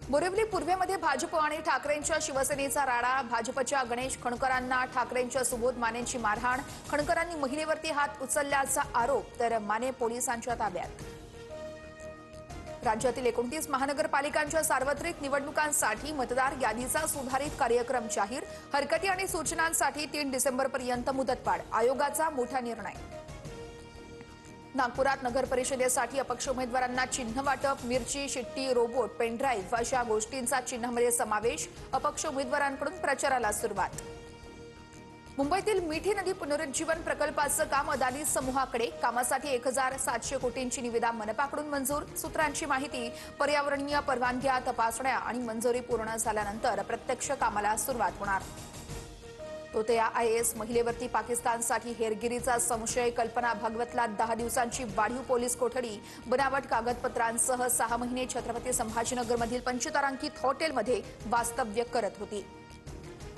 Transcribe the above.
बोरिवली पूर्वेमध्ये भाजप आणि ठाकरेंच्या शिवसेनेचा राडा। भाजपच्या गणेश खणकरांना ठाकरेंच्या सुबोध मानेंची मारहाण। खणकरांनी महिलेवरती हात उचलल्याचा आरोप, तर माने पोलिसांच्या ताब्यात। राज्यातील 29 महानगरपालिकांच्या सार्वत्रिक निवडणुकांसाठी मतदार यादीचा सुधारित कार्यक्रम जाहीर। हरकती आणि सूचनांसाठी 3 डिसेंबरपर्यंत मुदतवाढ। आयोगाचा मोठा निर्णय। नागपुरात नगर परिषदेसाठी अपक्ष उमेदवारांना चिन्ह वाटप। मिरची, शिट्टी, रोबोट, पेनड्राईव्ह अशा गोष्टींचा चिन्हामध्ये समावेश। अपक्ष उमेदवारांकडून प्रचाराला सुरुवात। मुंबईतील मिठी नदी पुनरुज्जीवन प्रकल्पाचं काम अदानी समूहाकडे। कामासाठी 1700 कोटींची निविदा मनपाकडून मंजूर। सूत्रांची माहिती, पर्यावरणीय परवानग्या, तपासण्या आणि मंजुरी पूर्ण झाल्यानंतर प्रत्यक्ष कामाला सुरुवात होणार। तोतया IAS महिलेवरती पाकिस्तानसाठी हेरगिरीचा संशय। कल्पना भागवतला 10 दिवसांची वाढीव पोलीस कोठडी। बनावट कागदपत्रांसह 6 महिने छत्रपती संभाजीनगरमधील पंचतारांकित हॉटेलमध्ये वास्तव्य करत होती।